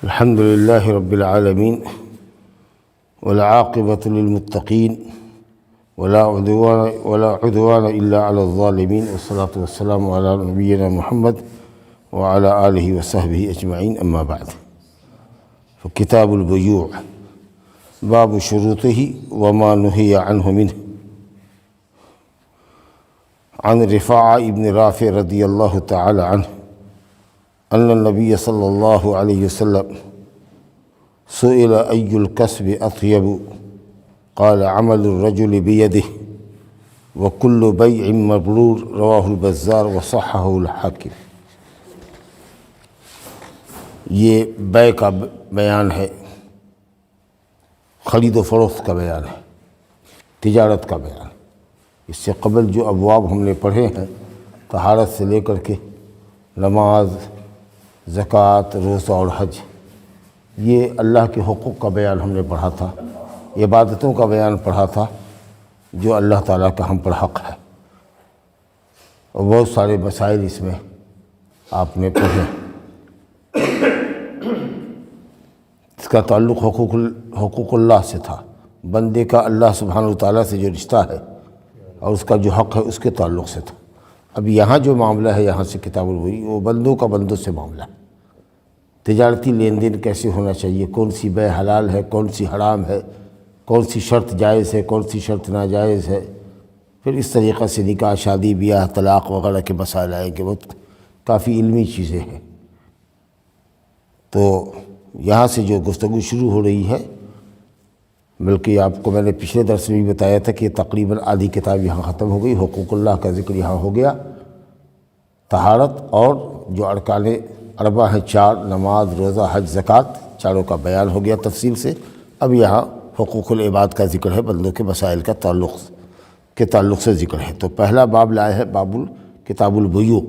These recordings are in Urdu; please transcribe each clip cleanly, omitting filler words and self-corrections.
الحمد لله رب العالمين والعاقبة للمتقين ولا عدوان إلا على الظالمين والصلاة والسلام على نبينا محمد وعلى آله وصحبه أجمعين أما بعد فكتاب البيوع باب شروطه وما نهي عنه منه عن رفاعة ابن رافع رضي الله تعالى عنه أن النبي صلى الله عليه وسلم سئل أي الكسب أطيب قال عمل الرجل بيده وكل بيع مبرور رواه البزار وصححه الحاکم۔ یہ بیع کا بیان ہے، خرید و فروخت کا بیان ہے، تجارت کا بیان۔ اس سے قبل جو ابواب ہم نے پڑھے ہیں طہارت سے لے کر کے نماز، زکوٰۃ، روزہ اور حج، یہ اللہ کے حقوق کا بیان ہم نے پڑھا تھا، عبادتوں کا بیان پڑھا تھا جو اللہ تعالیٰ کا ہم پر حق ہے، اور بہت سارے مسائل اس میں آپ نے پڑھے۔ اس کا تعلق حقوق اللہ سے تھا، بندے کا اللہ سبحانہ وتعالیٰ سے جو رشتہ ہے اور اس کا جو حق ہے اس کے تعلق سے تھا۔ اب یہاں جو معاملہ ہے، یہاں سے کتاب البیوع، وہ بندوں کا بندوں سے معاملہ ہے۔ تجارتی لین دین کیسے ہونا چاہیے، کون سی بیع حلال ہے، کون سی حرام ہے، کون سی شرط جائز ہے، کون سی شرط ناجائز ہے، پھر اس طریقہ سے نکاح، شادی، بیاہ، طلاق وغیرہ کے مسائل آئیں کہ بہت کافی علمی چیزیں ہیں۔ تو یہاں سے جو گفتگو شروع ہو رہی ہے، بلکہ آپ کو میں نے پچھلے درس میں بھی بتایا تھا کہ تقریباً آدھی کتاب یہاں ختم ہو گئی، حقوق اللہ کا ذکر یہاں ہو گیا، طہارت اور جو ارکان اربع ہیں، 4 نماز، روزہ، حج، زکوٰۃ، چاروں کا بیان ہو گیا تفصیل سے۔ اب یہاں حقوق العباد کا ذکر ہے، بندوں کے مسائل کا تعلق سے ذکر ہے۔ تو پہلا باب لائے ہے کتاب البیوع۔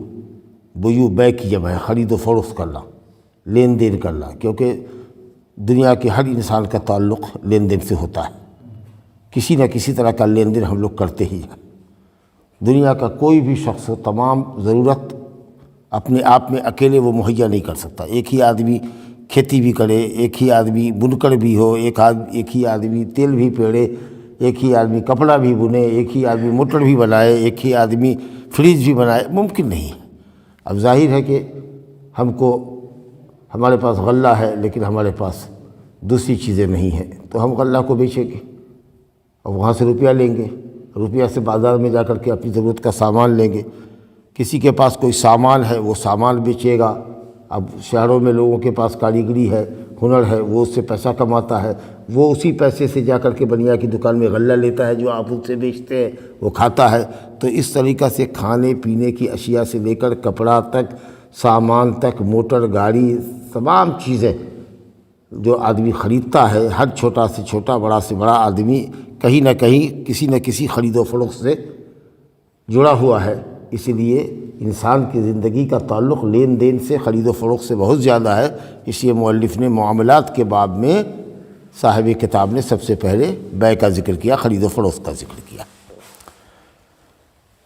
بیوع بیع کی جمع ہے، خرید و فروخت کرنا، لین دین کرنا، کیونکہ دنیا کے ہر انسان کا تعلق لین دین سے ہوتا ہے، کسی نہ کسی طرح کا لین دین ہم لوگ کرتے ہی ہیں۔ دنیا کا کوئی بھی شخص تمام ضرورت اپنے آپ میں اکیلے وہ مہیا نہیں کر سکتا۔ ایک ہی آدمی کھیتی بھی کرے، ایک ہی آدمی بنکر بھی ہو، ایک ہی آدمی تیل بھی پیڑے، ایک ہی آدمی کپڑا بھی بنے، ایک ہی آدمی موٹر بھی بنائے، ایک ہی آدمی فریج بھی بنائے، ممکن نہیں ہے۔ اب ظاہر ہے کہ ہمارے پاس غلہ ہے لیکن ہمارے پاس دوسری چیزیں نہیں ہیں، تو ہم غلہ کو بیچیں گے اور وہاں سے روپیہ لیں گے، روپیہ سے بازار میں جا کر کے اپنی ضرورت کا سامان لیں گے۔ کسی کے پاس کوئی سامان ہے، وہ سامان بیچے گا۔ اب شہروں میں لوگوں کے پاس کاریگری ہے، ہنر ہے، وہ اس سے پیسہ کماتا ہے، وہ اسی پیسے سے جا کر کے بنیا کی دکان میں غلہ لیتا ہے جو آپ ان سے بیچتے ہیں، وہ کھاتا ہے۔ تو اس طریقہ سے کھانے پینے کی اشیاء سے لے کر کپڑا تک، سامان تک، موٹر گاڑی، تمام چیزیں جو آدمی خریدتا ہے، ہر چھوٹا سے چھوٹا، بڑا سے بڑا آدمی کہیں نہ کہیں کسی نہ کسی خرید و فروخت سے جڑا ہوا ہے۔ اس لیے انسان کی زندگی کا تعلق لین دین سے، خرید و فروخت سے بہت زیادہ ہے۔ اس لیے مؤلف نے معاملات کے باب میں، صاحب کتاب نے سب سے پہلے بیع کا ذکر کیا، خرید و فروخت کا ذکر کیا۔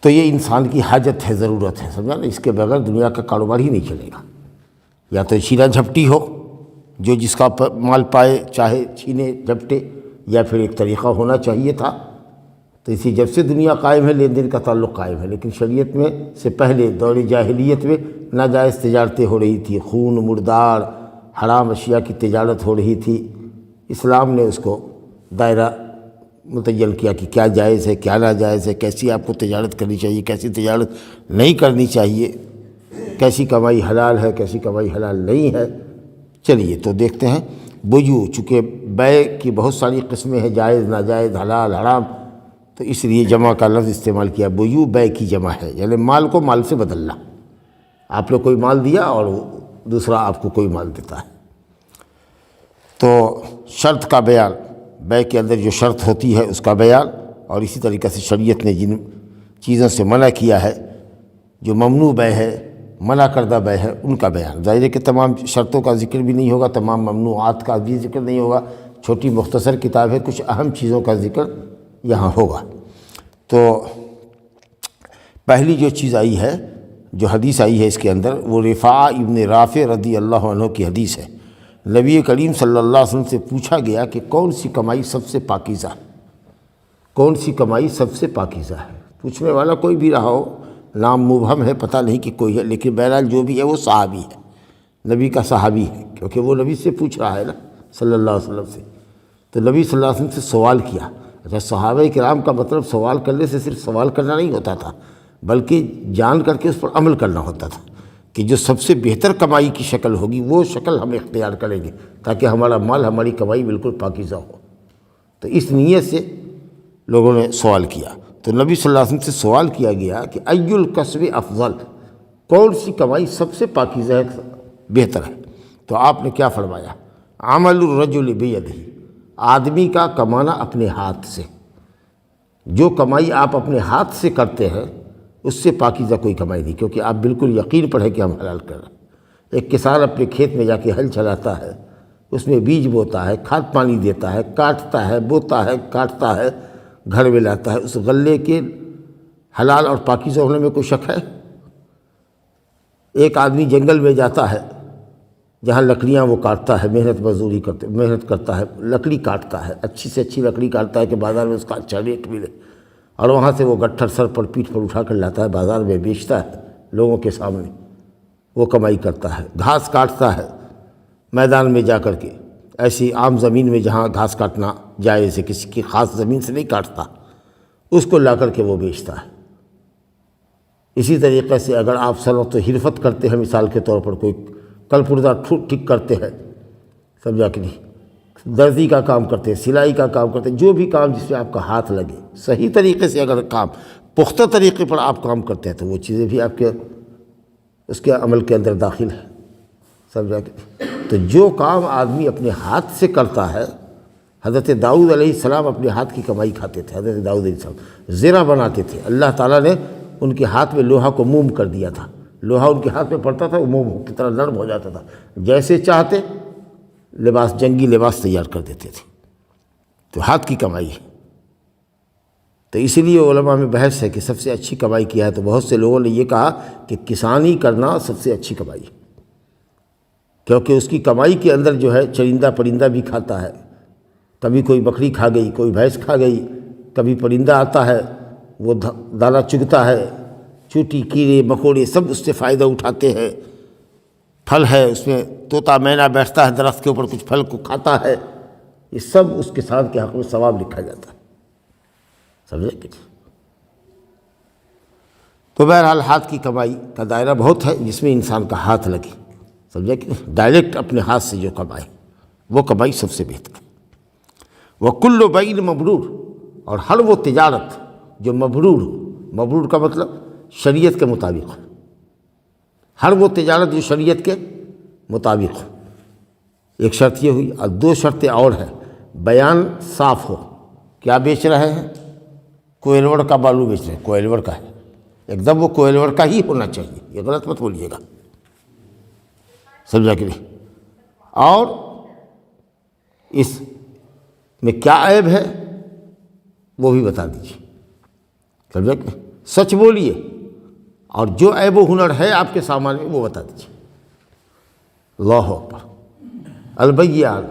تو یہ انسان کی حاجت ہے، ضرورت ہے، سمجھا نا؟ اس کے بغیر دنیا کا کاروبار ہی نہیں چلے گا۔ یا تو چھینا جھپٹی ہو، جو جس کا مال پائے چاہے چھینے جھپٹے، یا پھر ایک طریقہ ہونا چاہیے تھا۔ تو اسی جب سے دنیا قائم ہے، لین دین کا تعلق قائم ہے، لیکن شریعت میں سے پہلے دور جاہلیت میں ناجائز تجارتیں ہو رہی تھی، خون، مردار، حرام اشیاء کی تجارت ہو رہی تھی۔ اسلام نے اس کو دائرہ متعین کیا کہ کیا جائز ہے، کیا ناجائز ہے، کیسی آپ کو تجارت کرنی چاہیے، کیسی تجارت نہیں کرنی چاہیے، کیسی کمائی حلال ہے، کیسی کمائی حلال نہیں ہے۔ چلیے تو دیکھتے ہیں بیوع۔ چونکہ بیع کی بہت ساری قسمیں ہیں، جائز، ناجائز، حلال، حرام، تو اس لیے جمع کا لفظ استعمال کیا۔ بیوع بیع کی جمع ہے، یعنی مال کو مال سے بدلنا۔ آپ نے کوئی مال دیا اور دوسرا آپ کو کوئی مال دیتا ہے۔ تو شرط کا بیان، بیع کے اندر جو شرط ہوتی ہے اس کا بیان، اور اسی طریقے سے شریعت نے جن چیزوں سے منع کیا ہے، جو ممنوع بیع ہے، منع کردہ بیع ہے، ان کا بیان۔ ظاہر ہے کہ تمام شرطوں کا ذکر بھی نہیں ہوگا، تمام ممنوعات کا بھی ذکر نہیں ہوگا، چھوٹی مختصر کتاب ہے، کچھ اہم چیزوں کا ذکر یہاں ہوگا۔ تو پہلی جو چیز آئی ہے، جو حدیث آئی ہے اس کے اندر، وہ رفاعہ ابن رافع رضی اللہ عنہ کی حدیث ہے۔ نبی کریم صلی اللہ علیہ وسلم سے پوچھا گیا کہ کون سی کمائی سب سے پاکیزہ ہے، کون سی کمائی سب سے پاکیزہ ہے؟ پوچھنے والا کوئی بھی رہا ہو، نام مبہم ہے، پتہ نہیں کہ کوئی ہے، لیکن بہرحال جو بھی ہے وہ صحابی ہے، نبی کا صحابی ہے، کیونکہ وہ نبی سے پوچھ رہا ہے نا صلی اللہ علیہ وسلم سے۔ تو نبی صلی اللہ علیہ وسلم سے سوال کیا۔ اچھا، صحابہ کرام کا مطلب سوال کرنے سے صرف سوال کرنا نہیں ہوتا تھا، بلکہ جان کر کے اس پر عمل کرنا ہوتا تھا کہ جو سب سے بہتر کمائی کی شکل ہوگی وہ شکل ہم اختیار کریں گے تاکہ ہمارا مال، ہماری کمائی بالکل پاکیزہ ہو۔ تو اس نیت سے لوگوں نے سوال کیا۔ تو نبی صلی اللہ علیہ وسلم سے سوال کیا گیا کہ ای الکسب افضل، کون سی کمائی سب سے پاکیزہ ہے، بہتر ہے؟ تو آپ نے کیا فرمایا؟ عمل الرجل بیدہ، آدمی کا کمانا اپنے ہاتھ سے۔ جو کمائی آپ اپنے ہاتھ سے کرتے ہیں اس سے پاکیزہ کوئی کمائی نہیں، کیونکہ آپ بالکل یقین پر ہے کہ ہم حلال کر رہے ہیں۔ ایک کسان اپنے کھیت میں جا کے ہل چلاتا ہے، اس میں بیج بوتا ہے، کھاد پانی دیتا ہے، کاٹتا ہے، بوتا ہے، کاٹتا ہے، گھر میں لاتا ہے، اس غلے کے حلال اور پاکیزہ ہونے میں کوئی شک ہے؟ ایک آدمی جنگل میں جاتا ہے جہاں لکڑیاں وہ کاٹتا ہے، محنت کرتا ہے، لکڑی کاٹتا ہے، اچھی سے اچھی لکڑی کاٹتا ہے کہ بازار میں اس کا اچھا ریٹ ملے، اور وہاں سے وہ گٹھر سر پر پیٹھ پر اٹھا کر لاتا ہے، بازار میں بیچتا ہے لوگوں کے سامنے، وہ کمائی کرتا ہے۔ گھاس کاٹتا ہے میدان میں جا کر کے، ایسی عام زمین میں جہاں گھاس کاٹنا جائز ہے، کسی کی خاص زمین سے نہیں کاٹتا، اس کو لا کر کے وہ بیچتا ہے۔ اسی طریقے سے اگر آپ صنعت و حرفت کرتے ہیں، مثال کے طور پر کوئی کل پردہ ٹھیک کرتے ہیں، سمجھا کہ نہیں، دردی کا کام کرتے ہیں، سلائی کا کام کرتے ہیں، جو بھی کام جس میں آپ کا ہاتھ لگے، صحیح طریقے سے اگر کام، پختہ طریقے پر آپ کام کرتے ہیں تو وہ چیزیں بھی آپ کے اس کے عمل کے اندر داخل ہے، سمجھا کہ نہیں۔ تو جو کام آدمی اپنے ہاتھ سے کرتا ہے، حضرت داؤد علیہ السلام اپنے ہاتھ کی کمائی کھاتے تھے، حضرت داؤد علیہ السلام زرہ بناتے تھے، اللہ تعالیٰ نے ان کے ہاتھ میں لوہا کو موم کر دیا تھا، لوہا ان کے ہاتھ میں پڑتا تھا، وہ موم کی طرح نرم ہو جاتا تھا، جیسے چاہتے لباس، جنگی لباس تیار کر دیتے تھے۔ تو ہاتھ کی کمائی ہے۔ تو اسی لیے علماء میں بحث ہے کہ سب سے اچھی کمائی کیا ہے، تو بہت سے لوگوں نے یہ کہا کہ کسانی کرنا سب سے اچھی کمائی ہے، کیونکہ اس کی کمائی کے اندر جو ہے چرندہ پرندہ بھی کھاتا ہے، کبھی کوئی بکری کھا گئی، کوئی بھینس کھا گئی، کبھی پرندہ آتا ہے وہ دانہ چگتا ہے، چوٹی کیڑے مکوڑے سب اس سے فائدہ اٹھاتے ہیں، پھل ہے اس میں طوطا مینا بیٹھتا ہے درخت کے اوپر، کچھ پھل کو کھاتا ہے، یہ سب اس کسان کے حق میں ثواب لکھا جاتا ہے، سمجھے کہ؟ تو بہرحال ہاتھ کی کمائی کا دائرہ بہت ہے جس میں انسان کا ہاتھ لگے، سمجھے کہ ڈائریکٹ اپنے ہاتھ سے جو کمائے وہ کمائی سب سے بہتر ہے۔ وَكُلُّ بَيْعٍ مَبْرُورٍ، اور ہر وہ تجارت جو مبرور ہو، مبرور کا مطلب شریعت کے مطابق ہو، ہر وہ تجارت جو شریعت کے مطابق ہو۔ ایک شرط یہ ہوئی، اور دو شرطیں اور ہیں، بیان صاف ہو، کیا بیچ رہے ہیں؟ کوئلور کا بالو بیچ رہے ہیں، کوئلور کا ہے، ایک دم وہ کوئلور کا ہی ہونا چاہیے، یہ غلط مت بولیے گا، سمجھا کہ نہیں؟ اور اس میں کیا عیب ہے وہ بھی بتا دیجیے، سمجھا کہ سچ بولیے، اور جو عیب و ہنر ہے آپ کے سامان میں وہ بتا دیجیے۔ اللہ اکبر۔ البیعان،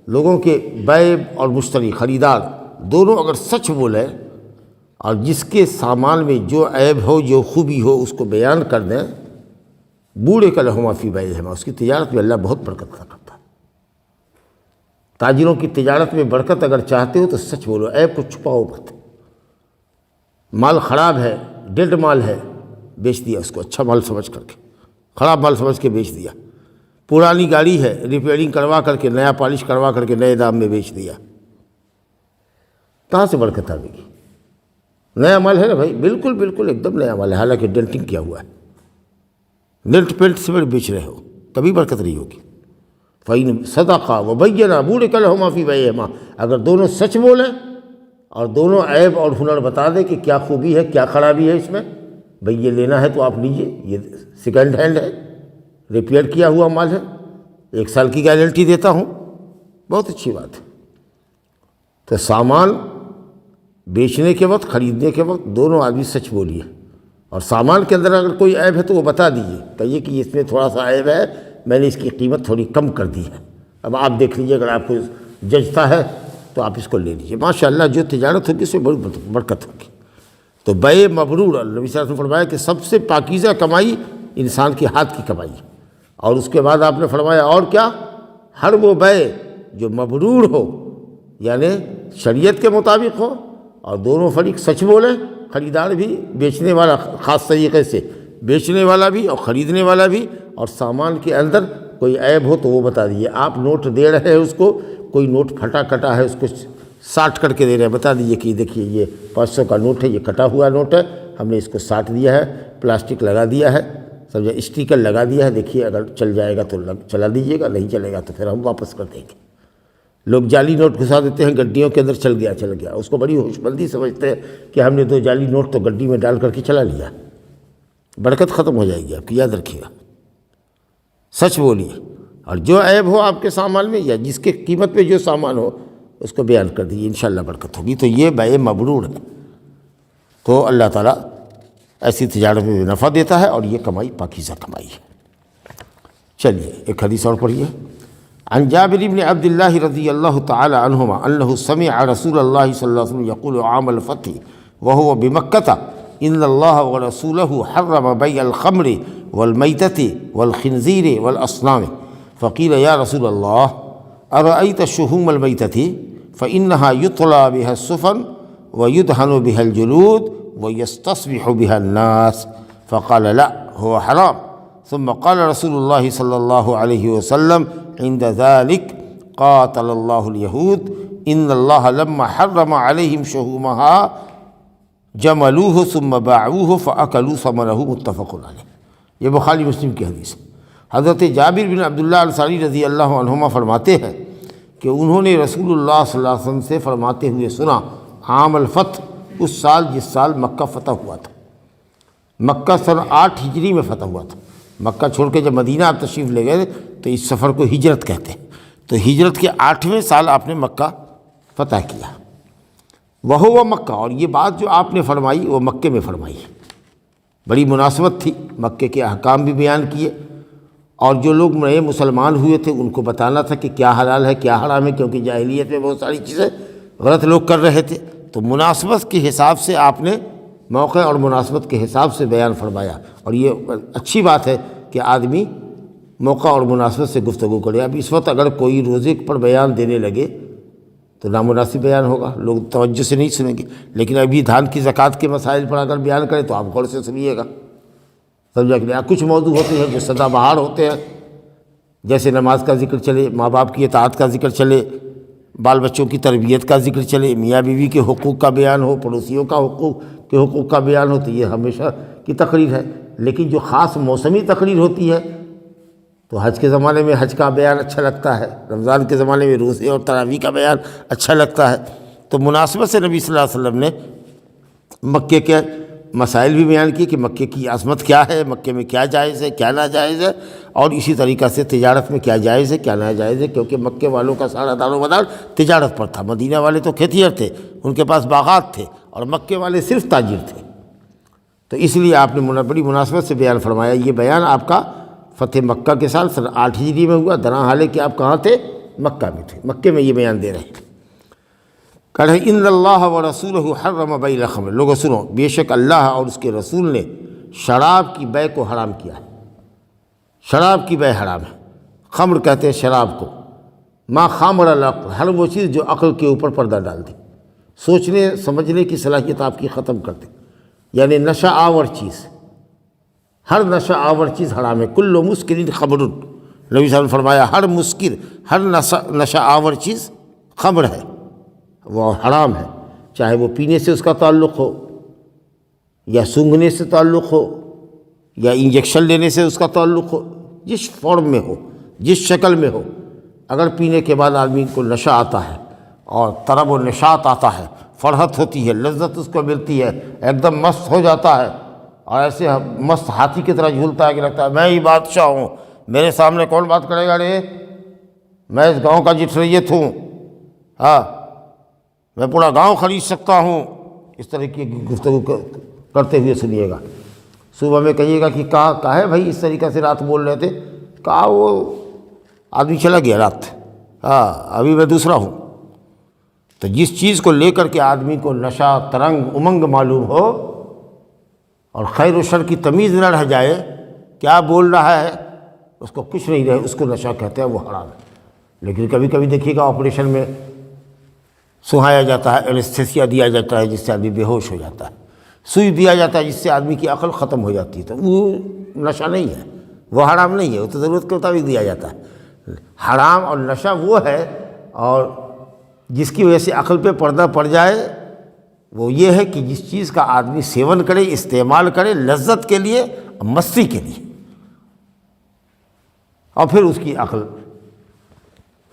لوگوں کے بیع اور مشتری خریدار دونوں اگر سچ بولے اور جس کے سامان میں جو عیب ہو جو خوبی ہو اس کو بیان کر دیں، بوڑھے کا لہما فی بیعہما، اس کی تجارت میں اللہ بہت برکت کرتا ہے۔ تاجروں کی تجارت میں برکت اگر چاہتے ہو تو سچ بولو، عیب کو چھپاؤ مت۔ مال خراب ہے، ڈیڈ مال ہے، بیچ دیا اس کو اچھا مال سمجھ کر کے، خراب مال سمجھ کے بیچ دیا۔ پرانی گاڑی ہے، ریپیئرنگ کروا کر کے، نیا پالش کروا کر کے نئے دام میں بیچ دیا، کہاں سے برکت آئے گی؟ نیا مال ہے نا بھائی، بالکل بالکل ایک دم نیا مال ہے، حالانکہ ڈینٹنگ کیا ہوا ہے، ڈینٹ پینٹ سیمنٹ بیچ رہے ہو، کبھی برکت نہیں ہوگی۔ فَإِنْ صَدَقَا وَبَيَّنَا بُورِكَ لَهُمَا فِي بَيْعِهِمَا، اگر دونوں سچ بولیں اور دونوں عیب اور ہنر بتا دیں کہ کیا خوبی ہے کیا خرابی ہے اس میں، بھئی یہ لینا ہے تو آپ لیجئے، یہ سیکنڈ ہینڈ ہے، ریپیئر کیا ہوا مال ہے، 1 سال کی گارنٹی دیتا ہوں، بہت اچھی بات ہے۔ تو سامان بیچنے کے وقت، خریدنے کے وقت دونوں آدمی سچ بولیے، اور سامان کے اندر اگر کوئی عیب ہے تو وہ بتا دیجئے، کہیے کہ اس میں تھوڑا سا عیب ہے، میں نے اس کی قیمت تھوڑی کم کر دی ہے، اب آپ دیکھ لیجیے، اگر آپ کو جچتا ہے تو آپ اس کو لے لیجیے، ماشاءاللہ جو تجارت ہوگی اس میں بڑی برکت ہوگی۔ تو بیع مبرور، نبی صلی اللہ علیہ وسلم نے فرمایا کہ سب سے پاکیزہ کمائی انسان کے ہاتھ کی کمائی ہے، اور اس کے بعد آپ نے فرمایا اور کیا، ہر وہ بیع جو مبرور ہو، یعنی شریعت کے مطابق ہو اور دونوں فریق سچ بولیں، خریدار بھی، بیچنے والا خاص طریقے سے، بیچنے والا بھی اور خریدنے والا بھی، اور سامان کے اندر کوئی عیب ہو تو وہ بتا دیجیے۔ آپ نوٹ دے رہے ہیں اس کو، کوئی نوٹ پھٹا کٹا ہے، اس کو ساٹ کر کے دے رہے ہیں، بتا دیجیے کہ دیکھیے یہ 500 کا نوٹ ہے، یہ کٹا ہوا نوٹ ہے، ہم نے اس کو ساٹ دیا ہے، پلاسٹک لگا دیا ہے، سمجھے، اسٹیکر لگا دیا ہے، دیکھیے اگر چل جائے گا تو چلا دیجیے گا، نہیں چلے گا تو پھر ہم واپس کر دیں گے۔ لوگ جعلی نوٹ گھسا دیتے ہیں گڈیوں کے اندر، چل گیا، اس کو بڑی ہوش مندی سمجھتے ہیں کہ ہم نے 2 جعلی نوٹ تو گڈی میں ڈال کر کے چلا لیا، برکت ختم ہو جائے گی آپ کی، یاد رکھیے گا۔ سچ بولیے، اور جو عیب ہو آپ کے سامان میں یا جس کے قیمت میں جو سامان ہو اس کو بیان کر دیجیے، انشاءاللہ برکت ہوگی۔ تو یہ بیع مبرور ہے، تو اللہ تعالیٰ ایسی تجارت میں نفع دیتا ہے، اور یہ کمائی پاکیزہ کمائی ہے۔ چلیے ایک حدیث اور پڑھیے۔ عن جابر بن عبد الله رضي الله تعالى عنهما أنه سمع رسول الله صلى الله عليه وسلم يقول عام الفتح وهو بمكة إن الله ورسوله حرم بيع الخمر والميتة والخنزير والأصنام، فقيل يا رسول الله أرأيت شحوم الميتة فإنها يطلى بها السفن ويدهن بها الجلود ويستصبح بها الناس، فقال لا هو حرام، ثم قال رسول الله صلى الله عليه وسلم عند ذلك قاتل الله اليهود إن الله لما حرم عليهم شحومها جملوه ثم باعوه فأكلوا ثمنه، متفق علیہ۔ یہ بخاری مسلم کی حدیث ہے۔ حضرت جابر بن عبداللہ انصاری رضی اللہ عنہما فرماتے ہیں کہ انہوں نے رسول اللہ صلی اللہ علیہ وسلم سے فرماتے ہوئے سنا، عام الفتح، اس سال جس سال مکہ فتح ہوا تھا، مکہ سن 8 ہجری میں فتح ہوا تھا، مکہ چھوڑ کے جب مدینہ آپ تشریف لے گئے تو اس سفر کو ہجرت کہتے ہیں، تو ہجرت کے 8ویں سال آپ نے مکہ فتح کیا، وہ مکہ، اور یہ بات جو آپ نے فرمائی وہ مکے میں فرمائی ہے، بڑی مناسبت تھی، مکے کے احکام بھی بیان کیے، اور جو لوگ نئے مسلمان ہوئے تھے ان کو بتانا تھا کہ کیا حلال ہے کیا حرام ہے، کیونکہ جاہلیت میں بہت ساری چیزیں غلط لوگ کر رہے تھے، تو مناسبت کے حساب سے آپ نے موقع اور مناسبت کے حساب سے بیان فرمایا، اور یہ اچھی بات ہے کہ آدمی موقع اور مناسبت سے گفتگو کرے۔ اب اس وقت اگر کوئی روزے پر بیان دینے لگے تو نامناسب بیان ہوگا، لوگ توجہ سے نہیں سنیں گے، لیکن ابھی دھان کی زکوٰۃ کے مسائل پر اگر بیان کرے تو آپ غور سے سنیے گا، سمجھا کہ کچھ موضوع ہوتے ہیں جو سدا بہار ہوتے ہیں، جیسے نماز کا ذکر چلے، ماں باپ کی اطاعت کا ذکر چلے، بال بچوں کی تربیت کا ذکر چلے، میاں بیوی کے حقوق کا بیان ہو، پڑوسیوں کا حقوق کا بیان ہو، تو یہ ہمیشہ کی تقریر ہے۔ لیکن جو خاص موسمی تقریر ہوتی ہے تو حج کے زمانے میں حج کا بیان اچھا لگتا ہے، رمضان کے زمانے میں روزے اور تراویح کا بیان اچھا لگتا ہے، تو مناسبت سے نبی صلی اللہ علیہ وسلم نے مکے کے مسائل بھی بیان کیے کہ مکے کی عظمت کیا ہے، مکے میں کیا جائز ہے کیا ناجائز ہے، اور اسی طریقہ سے تجارت میں کیا جائز ہے کیا ناجائز ہے، کیونکہ مکے والوں کا سارا دار و مدار تجارت پر تھا، مدینہ والے تو کھیتیئر تھے، ان کے پاس باغات تھے، اور مکے والے صرف تاجر تھے، تو اس لیے آپ نے بڑی مناسبت سے بیان فرمایا۔ یہ بیان آپ کا فتح مکہ کے سال سن 8 ہجری میں ہوا، درا حالے کہ آپ کہاں تھے، مکہ میں تھے، مکے میں یہ بیان دے رہے ہیں۔ کہہ رہے ہیں ان اللہ و رسولہ حرم بیع الخمر، لوگوں سنو، بے شک اللہ اور اس کے رسول نے شراب کی بیع کو حرام کیا ہے، شراب کی بیع حرام ہے، خمر کہتے ہیں شراب کو، ما خامر العقل، ہر وہ چیز جو عقل کے اوپر پردہ ڈال دے، سوچنے سمجھنے کی صلاحیت آپ کی ختم کر دے، یعنی نشہ آور چیز، ہر نشہ آور چیز حرام ہے، کل مسکر خمر، نبی صلی اللہ علیہ وسلم نے فرمایا ہر مسکر، ہر نشہ آور چیز خمر ہے، وہ حرام ہے، چاہے وہ پینے سے اس کا تعلق ہو، یا سونگھنے سے تعلق ہو، یا انجیکشن لینے سے اس کا تعلق ہو، جس فارم میں ہو، جس شکل میں ہو، اگر پینے کے بعد آدمی کو نشہ آتا ہے اور طرب و نشاط آتا ہے، فرحت ہوتی ہے، لذت اس کو ملتی ہے، ایک دم مست ہو جاتا ہے، اور ایسے مست ہاتھی کی طرح جھولتا ہے کہ لگتا ہے میں ہی بادشاہ ہوں، میرے سامنے کون بات کرے گا رے، میں اس گاؤں کا جٹھریت ہوں، ہاں میں پورا گاؤں خرید سکتا ہوں، اس طرح کی گفتگو کرتے ہوئے سنیے گا۔ صبح میں کہیے گا کہ کہا ہے بھائی اس طریقہ سے رات بول رہے تھے، کہا وہ آدمی چلا گیا رات، ابھی میں دوسرا ہوں۔ تو جس چیز کو لے کر کے آدمی کو نشہ، ترنگ، امنگ معلوم ہو اور خیر و شر کی تمیز نہ رہ جائے، کیا بول رہا ہے اس کو کچھ نہیں رہے، اس کو نشہ کہتے ہیں، وہ حرام ہے۔ لیکن کبھی کبھی دیکھیے گا آپریشن میں سہایا جاتا ہے، اینستھیسیا دیا جاتا ہے جس سے آدمی بے ہوش ہو جاتا ہے، سوئی دیا جاتا ہے جس سے آدمی کی عقل ختم ہو جاتی ہے، تو وہ نشہ نہیں ہے، وہ حرام نہیں ہے، وہ تو ضرورت کے مطابق دیا جاتا ہے۔ حرام اور نشہ وہ ہے، اور جس کی وجہ سے عقل پہ پردہ پڑ جائے وہ یہ ہے کہ جس چیز کا آدمی سیون کرے، استعمال کرے لذت کے لیے، مستی کے لیے، اور پھر اس کی عقل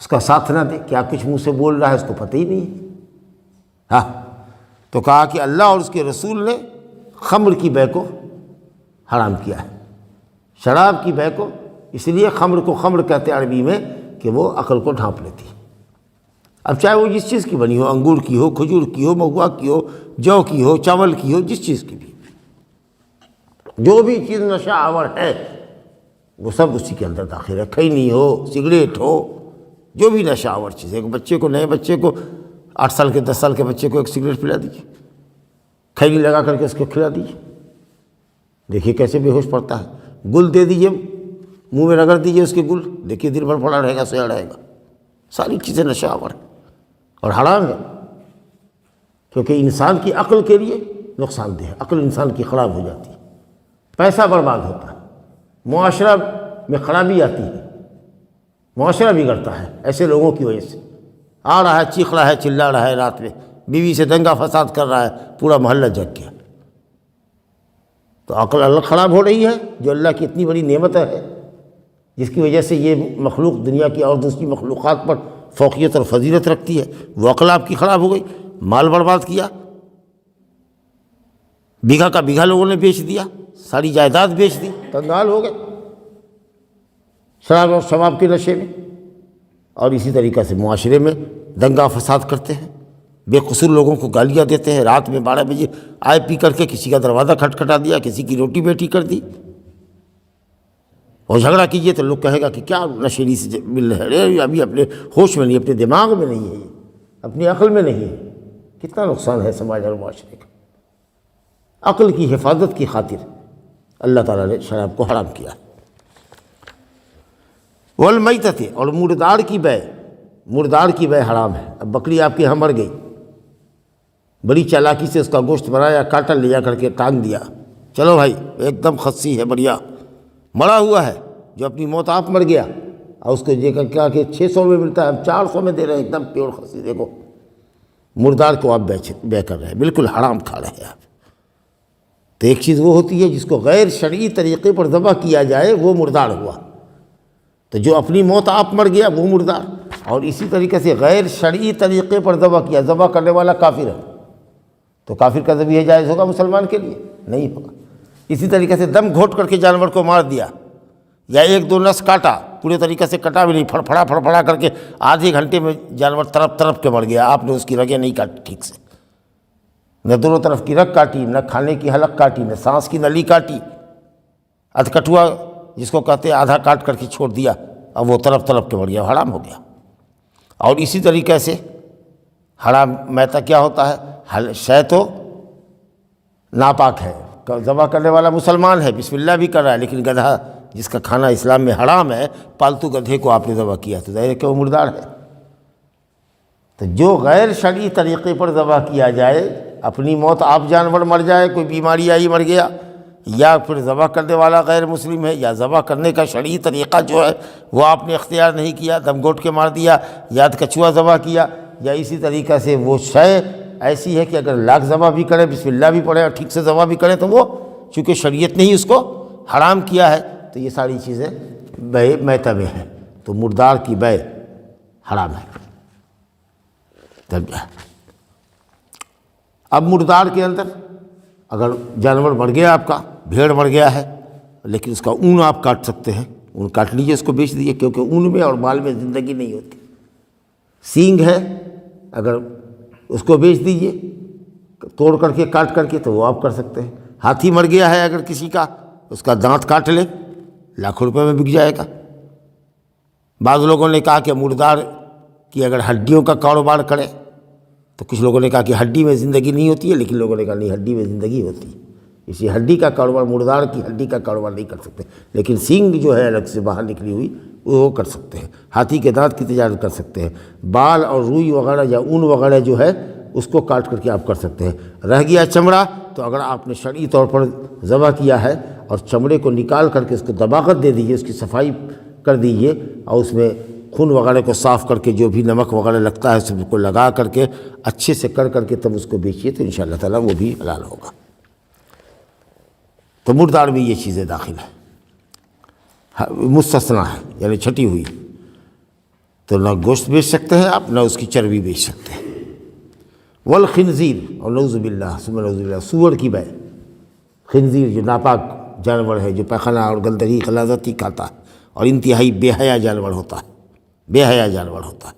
اس کا ساتھ نہ دے، کیا کچھ منہ سے بول رہا ہے اس کو پتہ ہی نہیں ہے۔ ہاں، تو کہا کہ اللہ اور اس کے رسول نے خمر کی بے کو حرام کیا ہے، شراب کی بے کو، اس لیے خمر کو خمر کہتے ہیں عربی میں کہ وہ عقل کو ڈھانپ لیتی ہے۔ اب چاہے وہ جس چیز کی بنی ہو، انگور کی ہو، کھجور کی ہو، مہوا کی ہو، جو کی ہو، چاول کی ہو، جس چیز کی بھی، جو بھی چیز نشہ آور ہے وہ سب اسی کے اندر داخل ہے۔ کھینی ہو، سگریٹ ہو، جو بھی نشہ آور چیز ہے۔ ایک بچے کو، نئے بچے کو، 8 سال کے 10 سال کے بچے کو ایک سگریٹ پلا دیجیے، کھینی لگا کر کے اس کو کھلا دیجیے، دیکھیے کیسے بے ہوش پڑتا ہے۔ گل دے دیجیے، منہ میں رگڑ دیجیے اس کے گل، دیکھیے دن بھر پڑا رہے گا، سویا رہے گا۔ ساری چیزیں نشہ آور ہیں اور حرام ہے، کیونکہ انسان کی عقل کے لیے نقصان دہ ہے، عقل انسان کی خراب ہو جاتی ہے، پیسہ برباد ہوتا ہے، معاشرہ میں خرابی آتی ہے، معاشرہ بگڑتا ہے ایسے لوگوں کی وجہ سے۔ آ رہا ہے، چیخ رہا ہے، چلا رہا ہے، رات میں بیوی سے دنگا فساد کر رہا ہے، پورا محلہ جگ گیا، تو عقل اللہ خراب ہو رہی ہے، جو اللہ کی اتنی بڑی نعمت ہے، جس کی وجہ سے یہ مخلوق دنیا کی اور دوسری مخلوقات پر فوقیت اور فضیلت رکھتی ہے، وہ عقل آپ کی خراب ہو گئی، مال برباد کیا، بیگھا کا بیگھا لوگوں نے بیچ دیا، ساری جائیداد بیچ دی، کنگال ہو گئے شراب اور شباب کے نشے میں۔ اور اسی طریقہ سے معاشرے میں دنگا فساد کرتے ہیں، بے قصور لوگوں کو گالیاں دیتے ہیں، رات میں 12 بجے آئے پی کر کے کسی کا دروازہ کھٹکھٹا دیا، کسی کی روٹی بیٹی کر دی، اور جھگڑا کیجئے تو لوگ کہے گا کہ کیا نشیلی سے مل رہے ہیں، ابھی اپنے ہوش میں نہیں، اپنے دماغ میں نہیں ہے، یہ اپنی عقل میں نہیں ہے۔ کتنا نقصان ہے سماج اور معاشرے کا۔ عقل کی حفاظت کی خاطر اللہ تعالیٰ نے شراب کو حرام کیا۔ والمیتۃ، اور مردار کی بے، مردار کی بے حرام ہے۔ اب بکری آپ کے یہاں مر گئی، بڑی چالاکی سے اس کا گوشت بنایا، کاٹا لے جا کر کے ٹانگ دیا، چلو بھائی ایک دم خصی ہے، بڑھیا مرا ہوا ہے، جو اپنی موت آپ مر گیا، اور اس کو دے کر کیا کہ 600 میں ملتا ہے، ہم 400 میں دے رہے ہیں، ایک دم پیور خصی۔ دیکھو مردار کو آپ بے کر رہے ہیں، بالکل حرام کھا رہے ہیں آپ۔ تو ایک چیز وہ ہوتی ہے جس کو غیر شرعی طریقے پر ذبح کیا جائے، وہ مردار ہوا، تو جو اپنی موت آپ مر گیا وہ مردار۔ اور اسی طریقے سے غیر شرعی طریقے پر ذبح کیا، ذبح کرنے والا کافر ہے، تو کافر کا ذبیحہ جائز ہوگا مسلمان کے لیے؟ نہیں ہوگا۔ اسی طریقے سے دم گھوٹ کر کے جانور کو مار دیا، یا 1-2 نس کاٹا، پورے طریقے سے کٹا بھی نہیں، پھڑپھڑا کر کے آدھے گھنٹے میں جانور تڑپ کے مر گیا، آپ نے اس کی رگیں نہیں کاٹی ٹھیک سے، نہ دونوں طرف کی رگ کاٹی، نہ کھانے کی حلق کاٹی، نہ سانس کی نلی کاٹی، ادھکٹوا جس کو کہتے ہیں آدھا کاٹ کر کے چھوڑ دیا، اب وہ تڑپ کے مر گیا، حرام ہو گیا۔ اور اسی طریقے سے حرام میتہ کیا ہوتا ہے؟ شے تو ناپاک ہے، ذبح کرنے والا مسلمان ہے، بسم اللہ بھی کر رہا ہے، لیکن گدھا جس کا کھانا اسلام میں حرام ہے، پالتو گدھے کو آپ نے ذبح کیا تو ظاہر ہے کہ وہ مردار ہے۔ تو جو غیر شرعی طریقے پر ذبح کیا جائے، اپنی موت آپ جانور مر جائے، کوئی بیماری آئی مر گیا، یا پھر ذبح کرنے والا غیر مسلم ہے، یا ذبح کرنے کا شرعی طریقہ جو ہے وہ آپ نے اختیار نہیں کیا، دم گھوٹ کے مار دیا، یا کچھوا ذبح کیا، یا اسی طریقے سے وہ شے ایسی ہے کہ اگر لاکھ ذبح بھی کرے، بسم اللہ بھی پڑھے اور ٹھیک سے ذبح بھی کرے، تو وہ چونکہ شریعت نے ہی اس کو حرام کیا ہے، تو یہ ساری چیزیں بے میتہ میں ہیں، تو مردار کی بے حرام ہے۔ اب مردار کے اندر اگر جانور مر گیا، آپ کا بھیڑ مر گیا ہے، لیکن اس کا اون آپ کاٹ سکتے ہیں، اون کاٹ لیجئے، اس کو بیچ دیجئے، کیونکہ اون میں اور مال میں زندگی نہیں ہوتی۔ سینگ ہے، اگر اس کو بیچ دیجئے توڑ کر کے، کاٹ کر کے، تو وہ آپ کر سکتے ہیں۔ ہاتھی مر گیا ہے اگر کسی کا، اس کا دانت کاٹ لے، لاکھوں روپے میں بک جائے گا۔ بعض لوگوں نے کہا کہ مردار کہ اگر ہڈیوں کا کاروبار کریں تو کچھ لوگوں نے کہا کہ ہڈی میں زندگی نہیں ہوتی ہے، لیکن لوگوں نے کہا نہیں، ہڈی میں زندگی ہوتی ہے، اسی ہڈی کا کاروبار، مردار کی ہڈی کا کاروبار نہیں کر سکتے، لیکن سینگ جو ہے الگ سے باہر نکلی ہوئی وہ کر سکتے ہیں، ہاتھی کے دانت کی تجارت کر سکتے ہیں، بال اور روئی وغیرہ یا اون وغیرہ جو ہے اس کو کاٹ کر کے آپ کر سکتے ہیں۔ رہ گیا چمڑا، تو اگر آپ نے شرعی طور پر ذبح کیا ہے اور چمڑے کو نکال کر کے اس کو دباغت دے دیجیے، اس کی صفائی کر دیجیے اور اس میں خون وغیرہ کو صاف کر کے جو بھی نمک وغیرہ لگتا ہے سب کو لگا کر کے اچھے سے کر کے تب اس کو بیچیے تو انشاءاللہ تعالیٰ وہ بھی حلال ہوگا۔ تو مردار میں یہ چیزیں داخل ہیں، مستثنا ہے، یعنی چھٹی ہوئی، تو نہ گوشت بیچ سکتے ہیں آپ، نہ اس کی چربی بیچ سکتے ہیں۔ والخنزیر، اور نعوذ باللہ ثم نعوذ باللہ، سور کی بے، خنزیر جو ناپاک جانور ہے، جو پیخانہ اور گندگی غلاظتی کھاتا ہے اور انتہائی بے حیا جانور ہوتا ہے، بے حیا جانور ہوتا ہے،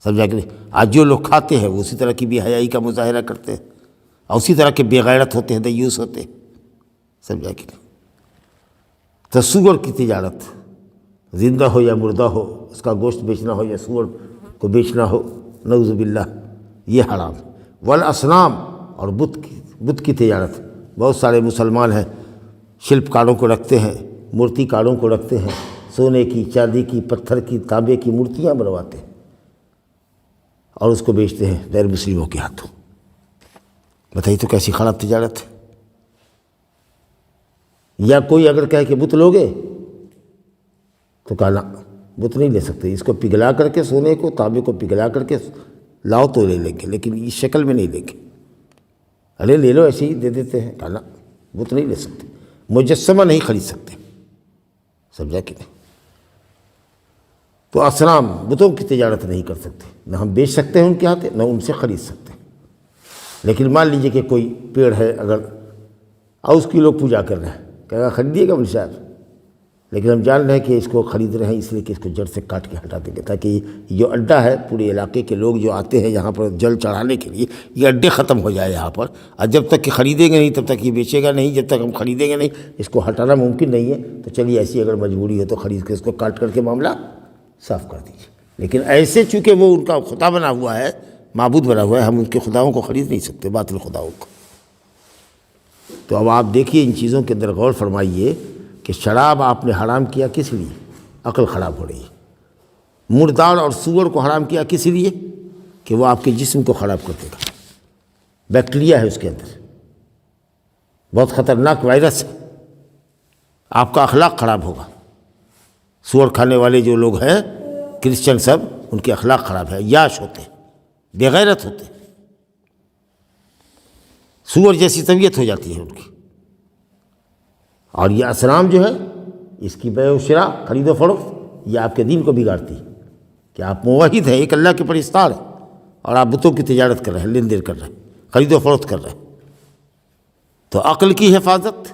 سمجھا کہ نہیں؟ آج جو لوگ کھاتے ہیں وہ اسی طرح کی بے حیائی کا مظاہرہ کرتے ہیں اور اسی طرح کے بے غیرت ہوتے ہیں، دیوس ہوتے ہیں، سمجھا کہ نہیں؟ تو سور کی تجارت، زندہ ہو یا مردہ ہو، اس کا گوشت بیچنا ہو یا سور کو بیچنا ہو، نعوذ باللہ، یہ حرام ہے۔ والاصنام، اور بت کی تجارت، بہت سارے مسلمان ہیں شلپ کاروں کو رکھتے ہیں، مورتی کاروں کو رکھتے ہیں، سونے کی، چاندی کی، پتھر کی، تانبے کی مورتیاں بنواتے ہیں اور اس کو بیچتے ہیں غیر مسلموں کے ہاتھوں۔ بتائیے تو کیسی خراب تجارت ہے۔ یا کوئی اگر کہے کہ بت لوگے تو کہا نا، بت نہیں لے سکتے، اس کو پگھلا کر کے، سونے کو، تانبے کو پگھلا کر کے لاؤ تو لے لیں گے، لیکن اس شکل میں نہیں لیں گے۔ ارے لے لو، ایسے ہی دے دیتے ہیں، کہا نا، بت نہیں لے سکتے، مجسمہ نہیں خرید سکتے، سمجھا کہ نہیں؟ تو اصنام، بتوں کی تجارت نہیں کر سکتے، نہ ہم بیچ سکتے ہیں ان کے ہاتھ، نہ ان سے خرید سکتے ہیں۔ لیکن مان لیجئے کہ کوئی پیڑ ہے اگر، اور اس کی لوگ پوجا کر رہے ہیں، کہے گا خریدیے گا مول صاحب، لیکن ہم جان رہے ہیں کہ اس کو خرید رہے ہیں اس لیے کہ اس کو جڑ سے کاٹ کے ہٹا دیں گے، تاکہ یہ جو اڈا ہے، پورے علاقے کے لوگ جو آتے ہیں یہاں پر جل چڑھانے کے لیے، یہ اڈے ختم ہو جائے یہاں پر، اور جب تک کہ خریدیں گے نہیں تب تک یہ بیچے گا نہیں، جب تک ہم خریدیں گے نہیں، اس کو ہٹانا ممکن نہیں ہے، تو چلیے ایسی اگر مجبوری ہے تو خرید کے اس کو کاٹ کر کے معاملہ صاف کر دیجیے۔ لیکن ایسے چونکہ وہ ان کا خدا بنا ہوا ہے، معبود بنا ہوا ہے، ہم ان کے خداؤں کو خرید نہیں سکتے، باطل خداؤں کو۔ تو اب آپ دیکھیے ان چیزوں کے اندر غور فرمائیے کہ شراب آپ نے حرام کیا کس لیے؟ عقل خراب ہو رہی ہے۔ مردار اور سور کو حرام کیا کس لیے؟ کہ وہ آپ کے جسم کو خراب کر دے گا، بیکٹیریا ہے اس کے اندر، بہت خطرناک وائرس ہے، آپ کا اخلاق خراب ہوگا۔ سور کھانے والے جو لوگ ہیں کرسچن سب، ان کے اخلاق خراب ہے، یاش ہوتے ہیں، بے غیرت ہوتے ہیں، سور جیسی طبیعت ہو جاتی ہے ان کی۔ اور یہ اصنام جو ہے، اس کی بیع و شراء، خرید و فروخت، یہ آپ کے دین کو بگاڑتی ہے کہ آپ موحد ہیں، ایک اللہ کے پرستار ہیں، اور آپ بتوں کی تجارت کر رہے ہیں، لین دین کر رہے ہیں، خرید و فروخت کر رہے ہیں۔ تو عقل کی حفاظت،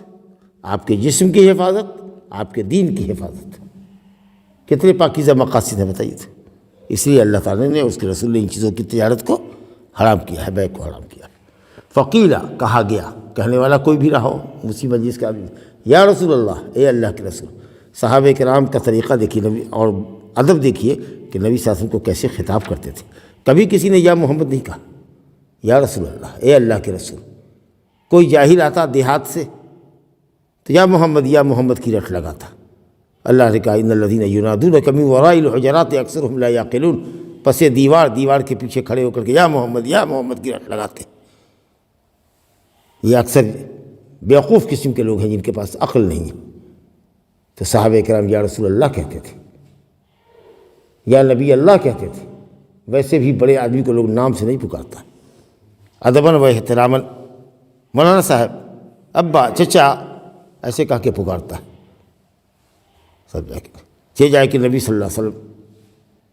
آپ کے جسم کی حفاظت، آپ کے دین کی حفاظت، کتنے پاکیزہ مقاصد ہیں بتائیے تو۔ اس لیے اللہ تعالیٰ نے، اس کے رسول نے ان چیزوں کی تجارت کو حرام کیا ہے، بیع کو حرام کیا ہے۔ فقیلہ، کہا گیا، کہنے والا کوئی بھی رہا ہو، اسی مجلس کا آدمی، یا رسول اللہ، اے اللہ کے رسول۔ صحابہ کرام کا طریقہ دیکھیے، نبی اور ادب دیکھیے کہ نبی صلی اللہ علیہ وسلم کو کیسے خطاب کرتے تھے۔ کبھی کسی نے یا محمد نہیں کہا، یا رسول اللہ، اے اللہ کے رسول۔ کوئی جاہل آتا دیہات سے تو یا محمد کی رٹ لگاتا۔ اللہ نے کہا ان الذین ینادونک من وراء الحجرات اکثرهم لا یعقلون، پس دیوار کے پیچھے کھڑے ہو کر کے یا محمد کی رٹ لگاتے۔ یہ اکثر بیوقوف قسم کے لوگ ہیں جن کے پاس عقل نہیں ہے۔ تو صحابہ کرام یا رسول اللہ کہتے تھے، یا نبی اللہ کہتے تھے۔ ویسے بھی بڑے آدمی کو لوگ نام سے نہیں پکارتا، ادباً و احتراماً مولانا صاحب، ابا، چچا، ایسے کہہ کے پکارتا ہے۔ سب جائے کہ نبی صلی اللہ علیہ وسلم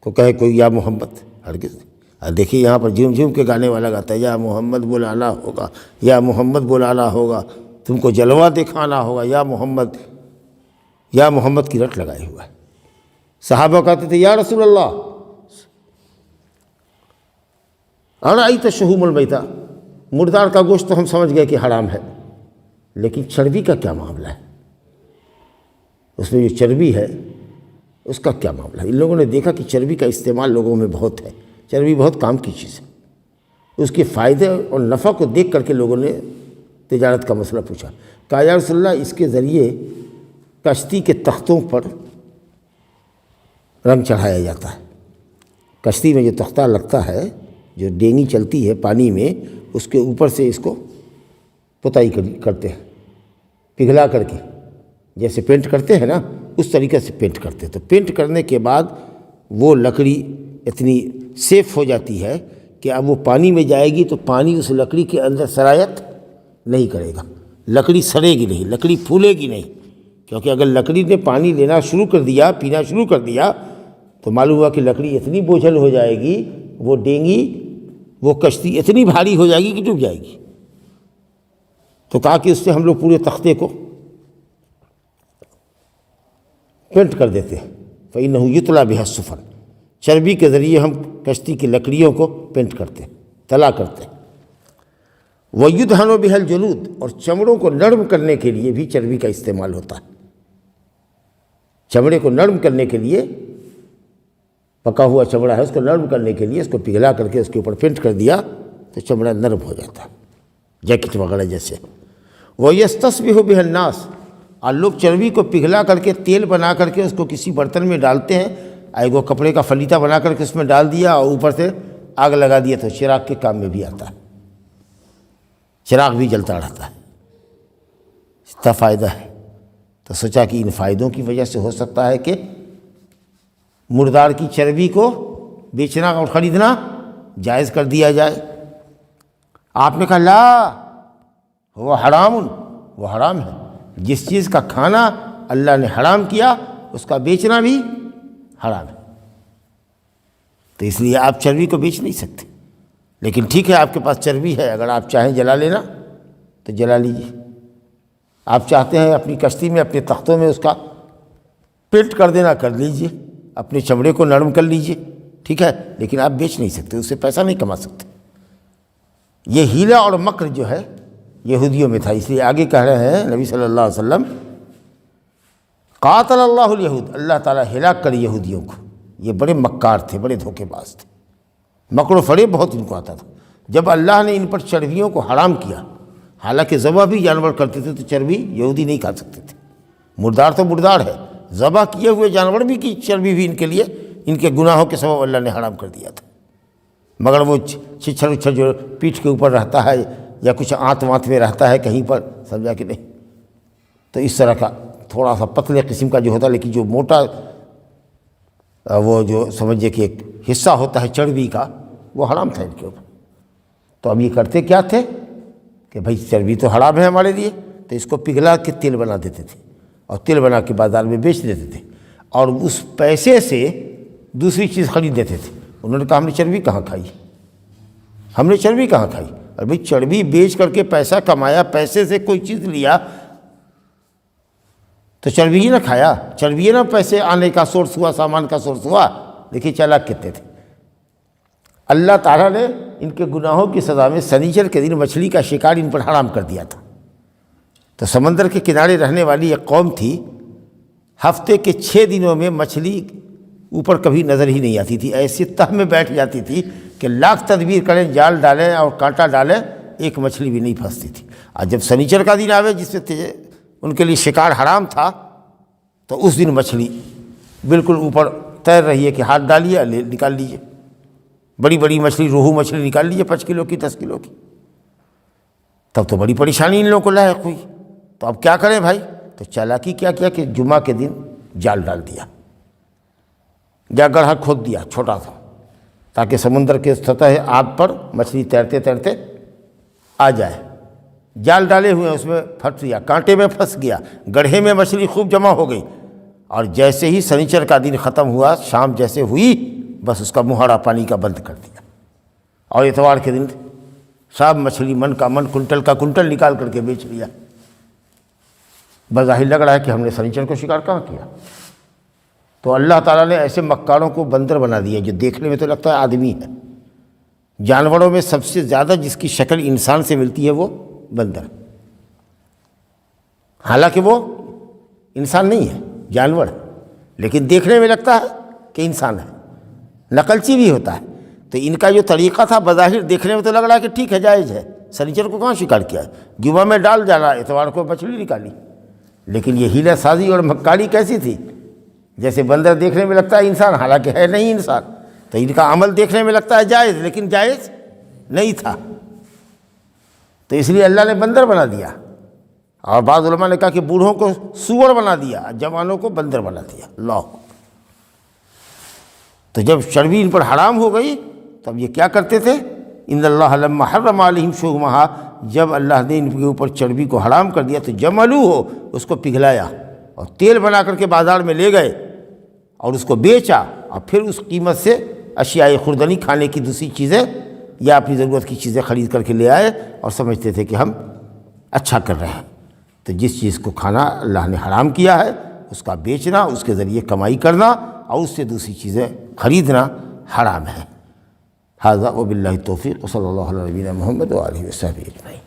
کو کہے کوئی یا محمد، ہرگز نہیں۔ دیکھیے یہاں پر جھوم جھوم کے گانے والا گاتا ہے، یا محمد بلانا ہوگا، یا محمد بلانا ہوگا، تم کو جلوہ دکھانا ہوگا، یا محمد کی رٹ لگائے ہوا ہے۔ صحابہ کہتے تھے یا رسول اللہ، ارأیت شحوم المیتہ، مردار کا گوشت تو ہم سمجھ گئے کہ حرام ہے، لیکن چربی کا کیا معاملہ ہے؟ اس میں جو چربی ہے اس کا کیا معاملہ ہے؟ ان لوگوں نے دیکھا کہ چربی کا استعمال لوگوں میں بہت ہے، چربی بہت کام کی چیز ہے، اس کے فائدے اور نفع کو دیکھ کر کے لوگوں نے تجارت کا مسئلہ پوچھا۔ کہا یا رسول اللہ اس کے ذریعے کشتی کے تختوں پر رنگ چڑھایا جاتا ہے، کشتی میں جو تختہ لگتا ہے، جو ڈینگی چلتی ہے پانی میں، اس کے اوپر سے اس کو پتائی کرتے ہیں پگھلا کر کے، جیسے پینٹ کرتے ہیں نا اس طریقے سے پینٹ کرتے ہیں۔ تو پینٹ کرنے کے بعد وہ لکڑی اتنی سیف ہو جاتی ہے کہ اب وہ پانی میں جائے گی تو پانی اس لکڑی کے اندر سرایت نہیں کرے گا، لکڑی سڑے گی نہیں، لکڑی پھولے گی نہیں، کیونکہ اگر لکڑی نے پانی لینا شروع کر دیا، پینا شروع کر دیا، تو معلوم ہوا کہ لکڑی اتنی بوجھل ہو جائے گی، وہ ڈینگی، وہ کشتی اتنی بھاری ہو جائے گی کہ ڈوب جائے گی۔ تو کہا کہ اس سے ہم لوگ پورے تختے کو پینٹ کر دیتے ہیں، فَإِنَّهُ يُطْلَى بِهَا السُّفَنُ، چربی کے ذریعے ہم کشتی کی لکڑیوں کو پینٹ کرتے ہیں، تلا کرتے ہیں۔ وَيُدْهَنُ بِهَا الْجُلُودُ، اور چمڑوں کو نرم کرنے کے لیے بھی چربی کا استعمال ہوتا ہے، چمڑے کو نرم کرنے کے لیے، پکا ہوا چمڑا ہے اس کو نرم کرنے کے لیے اس کو پگھلا کر کے اس کے اوپر پینٹ کر دیا تو چمڑا نرم ہو جاتا ہے، جیکٹ وغیرہ جیسے۔ وَيَسْتَصْبِحُ بِهَا النَّاسُ، اور لوگ چربی کو پگھلا کر کے تیل بنا کر کے اس کو کسی برتن میں ڈالتے ہیں، ایک وہ کپڑے کا فلیتا بنا کر کے اس میں ڈال دیا اور اوپر سے آگ لگا دیا تو چراغ کے کام میں بھی آتا ہے، چراغ بھی جلتا رہتا ہے، اتنا فائدہ ہے۔ تو سوچا کہ ان فائدوں کی وجہ سے ہو سکتا ہے کہ مردار کی چربی کو بیچنا اور خریدنا جائز کر دیا جائے۔ آپ نے کہا لا، وہ حرام، وہ حرام ہے، جس چیز کا کھانا اللہ نے حرام کیا اس کا بیچنا بھی حرام ہے، تو اس لیے آپ چربی کو بیچ نہیں سکتے۔ لیکن ٹھیک ہے آپ کے پاس چربی ہے، اگر آپ چاہیں جلا لینا تو جلا لیجیے، آپ چاہتے ہیں اپنی کشتی میں اپنے تختوں میں اس کا پینٹ کر دینا کر لیجیے، اپنے چمڑے کو نرم کر لیجیے، ٹھیک ہے، لیکن آپ بیچ نہیں سکتے، اس سے پیسہ نہیں کما سکتے۔ یہ ہیلا اور مکر جو ہے یہودیوں میں تھا، اس لیے آگے کہہ رہے ہیں نبی صلی اللہ علیہ وسلم قاتل اللہ الیہود، اللہ تعالیٰ ہلاک کرے یہودیوں کو، یہ بڑے مکار تھے، بڑے دھوکے باز تھے، مکر و فریب بہت ان کو آتا تھا۔ جب اللہ نے ان پر چربیوں کو حرام کیا، حالانکہ ذبح بھی جانور کرتے تھے تو چربی یہودی نہیں کھا سکتے تھے، مردار تو مردار ہے، ذبح کیے ہوئے جانور بھی کی چربی بھی ان کے لیے ان کے گناہوں کے سبب اللہ نے حرام کر دیا تھا۔ مگر وہ چھچھر اچھر جو پیٹھ کے اوپر رہتا ہے یا کچھ آنت وانت میں رہتا ہے کہیں پر، سمجھا کہ نہیں، تو اس طرح کا تھوڑا سا پتلے قسم کا جو ہوتا ہے، لیکن جو موٹا وہ جو سمجھے کہ ایک حصہ ہوتا ہے چربی کا، وہ حرام تھا ان کے اوپر۔ تو اب یہ کرتے کیا تھے کہ بھائی چربی تو حرام ہے ہمارے لیے، تو اس کو پگھلا کے تیل بنا دیتے تھے اور تیل بنا کے بازار میں بیچ دیتے تھے، اور اس پیسے سے دوسری چیز خرید دیتے تھے۔ انہوں نے کہا ہم نے چربی کہاں کھائی، ہم نے چربی کہاں کھائی، اور بھائی چربی بیچ کر کے پیسہ کمایا، پیسے سے کوئی چیز لیا تو چربی ہی نہ کھایا، چربی ہی نہ پیسے آنے کا سورس ہوا، سامان کا سورس ہوا۔ دیکھیے چالاک کتنے تھے۔ اللہ تعالیٰ نے ان کے گناہوں کی سزا میں سنیچر کے دن مچھلی کا شکار ان پر حرام کر دیا تھا۔ تو سمندر کے کنارے رہنے والی ایک قوم تھی، ہفتے کے 6 دنوں میں مچھلی اوپر کبھی نظر ہی نہیں آتی تھی، ایسی تہ میں بیٹھ جاتی تھی کہ لاکھ تدبیر کریں، جال ڈالیں اور کانٹا ڈالیں، ایک مچھلی بھی نہیں پھنستی تھی۔ اور جب سنیچر کا دن آوے جس میں ان کے لیے شکار حرام تھا، تو اس دن مچھلی بالکل اوپر تیر رہی ہے کہ ہاتھ ڈالیے نکال لیجیے، بڑی بڑی مچھلی، روہو مچھلی نکال لیجیے 5 کلو کی 10 کلو کی۔ تب تو بڑی پریشانی ان لوگوں کو لاحق ہوئی، تو اب کیا کریں بھائی؟ تو چالاکی کیا کیا کہ جمعہ کے دن جال ڈال دیا، یا گڑھا کھود دیا چھوٹا سا، تاکہ سمندر کے سطح آب پر مچھلی تیرتے تیرتے آ جائے۔ جال ڈالے ہوئے اس میں پھنس گیا، کانٹے میں پھنس گیا، گڑھے میں مچھلی خوب جمع ہو گئی، اور جیسے ہی سنیچر کا دن ختم ہوا، شام جیسے ہوئی، بس اس کا مہاڑا پانی کا بند کر دیا، اور اتوار کے دن سب مچھلی من کا من، کنٹل کا کنٹل نکال کر کے بیچ لیا۔ بظاہر لگ رہا ہے کہ ہم نے سنیچر کو شکار کہاں کیا۔ تو اللہ تعالیٰ نے ایسے مکاروں کو بندر بنا دیا جو دیکھنے میں تو لگتا ہے آدمی ہے۔ جانوروں میں سب سے زیادہ جس کی شکل انسان سے ملتی ہے وہ بندر، حالانکہ وہ انسان نہیں ہے، جانور ہے، لیکن دیکھنے میں لگتا ہے کہ انسان ہے، نقلچی بھی ہوتا ہے۔ تو ان کا جو طریقہ تھا بظاہر دیکھنے میں تو لگ رہا ہے کہ ٹھیک ہے، جائز ہے، سنیچر کو کہاں شکار کیا ہے، جمعہ میں ڈال جا رہا، اتوار کو مچھلی نکالی۔ لیکن یہ حیلہ سازی اور مکاری کیسی تھی؟ جیسے بندر دیکھنے میں لگتا ہے انسان، حالانکہ ہے نہیں انسان، تو ان کا عمل دیکھنے میں لگتا ہے جائز، لیکن جائز نہیں تھا، تو اس لیے اللہ نے بندر بنا دیا۔ اور بعض علماء نے کہا کہ بوڑھوں کو سور بنا دیا، جوانوں کو بندر بنا دیا۔ اللہ! تو جب چربی ان پر حرام ہو گئی تب یہ کیا کرتے تھے؟ ان اللہ لما حرم علیہم شحومہا، جب اللہ نے ان کے اوپر چربی کو حرام کر دیا تو جملوہ، اس کو پگھلایا اور تیل بنا کر کے بازار میں لے گئے اور اس کو بیچا، اور پھر اس قیمت سے اشیاء خوردنی، کھانے کی دوسری چیزیں یا اپنی ضرورت کی چیزیں خرید کر کے لے آئے اور سمجھتے تھے کہ ہم اچھا کر رہے ہیں۔ تو جس چیز کو کھانا اللہ نے حرام کیا ہے اس کا بیچنا، اس کے ذریعے کمائی کرنا اور اس سے دوسری چیزیں خریدنا حرام ہے۔ ھذا وباللہ التوفیق، صلی اللہ علیہ نبینا محمد وآلہ وصحبہ اجمعین۔